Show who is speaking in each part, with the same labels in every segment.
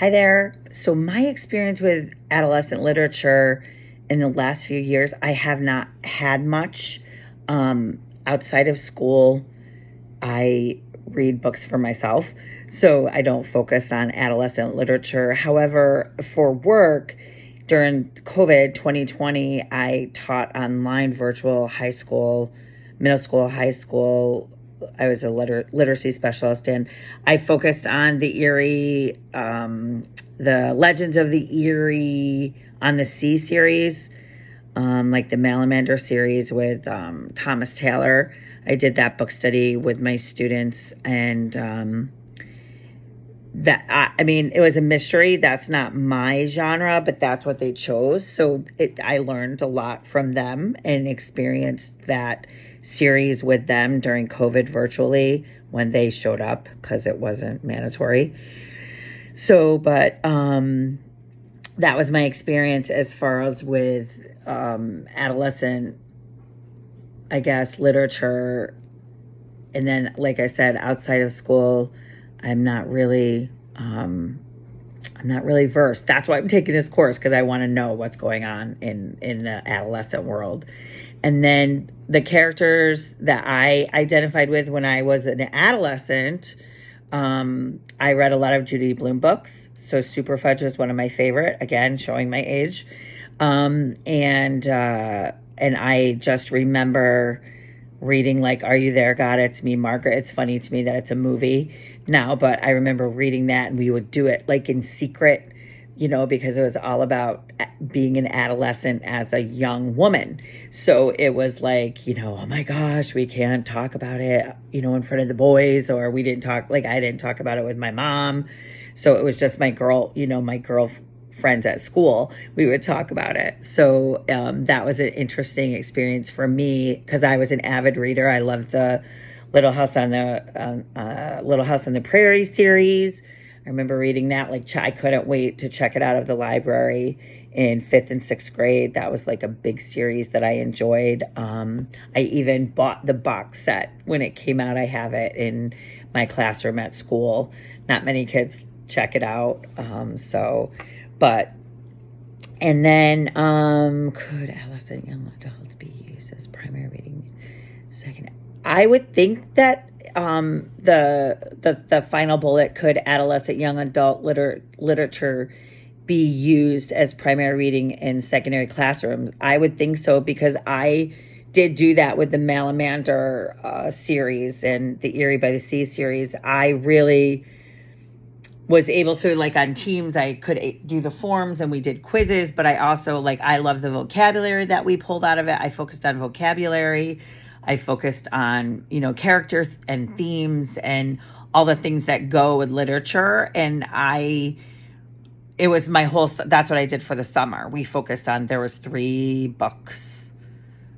Speaker 1: Hi there. So, my experience with adolescent literature in the last few years, I have not had much. Outside of school, I read books for myself, so I don't focus on adolescent literature. However, for work, during COVID 2020, I taught online virtual high school, middle school, high school. I was a literacy specialist, and I focused on the Legends of the Erie on the Sea series, like the Malamander series with Thomas Taylor. I did that book study with my students, and I mean, it was a mystery. That's not my genre, but that's what they chose. So I learned a lot from them and experienced that series with them during COVID virtually when they showed up because it wasn't mandatory. So, but that was my experience as far as with adolescent, I guess, literature. And then, like I said, outside of school, I'm not really versed. That's why I'm taking this course, because I want to know what's going on in the adolescent world. And then the characters that I identified with when I was an adolescent, I read a lot of Judy Blume books. So Super Fudge is one of my favorite, again, showing my age. And I just remember reading, like, Are You There, God? It's Me, Margaret. It's funny to me that it's a movie now, but I remember reading that, and we would do it like in secret, because it was all about being an adolescent as a young woman. So it was like, oh my gosh, we can't talk about it, in front of the boys, or I didn't talk about it with my mom. So it was just my girl friends at school. We would talk about it. So that was an interesting experience for me, because I was an avid reader. I loved the Little House on the Prairie series. I remember reading that. I couldn't wait to check it out of the library in 5th and 6th grade. That was like a big series that I enjoyed. I even bought the box set when it came out. I have it in my classroom at school. Not many kids check it out. And then, could adolescent young adults be used as primary reading? Second, I would think that the final bullet, could adolescent young adult literature be used as primary reading in secondary classrooms? I would think so, because I did do that with the Malamander series and the Erie by the Sea series. I really was able to, like, on Teams, I could do the forms and we did quizzes, but I also, I love the vocabulary that we pulled out of it. I focused on vocabulary. I focused on, characters and themes and all the things that go with literature. And it was that's what I did for the summer. We focused on, there was 3 books,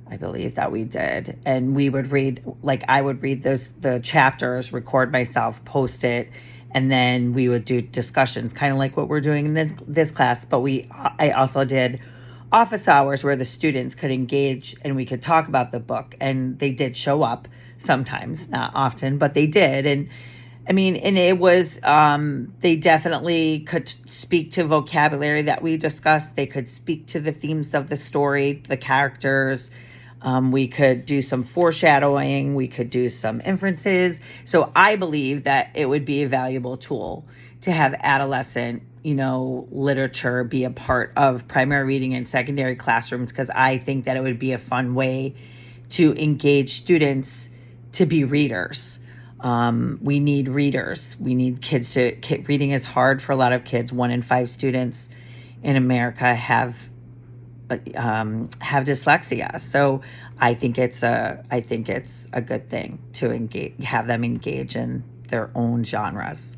Speaker 1: I believe, that we did. And we would read, I would read the chapters, record myself, post it, and then we would do discussions, kind of like what we're doing in this class. But I also did office hours where the students could engage and we could talk about the book. And they did show up sometimes, not often, but they did. And I mean, and it was, they definitely could speak to vocabulary that we discussed. They could speak to the themes of the story, the characters. We could do some foreshadowing. We could do some inferences. So I believe that it would be a valuable tool to have adolescent, literature be a part of primary reading in secondary classrooms, because I think that it would be a fun way to engage students to be readers. We need readers. We need kids reading is hard for a lot of kids. 1 in 5 students in America have dyslexia. So I think it's a good thing to have them engage in their own genres.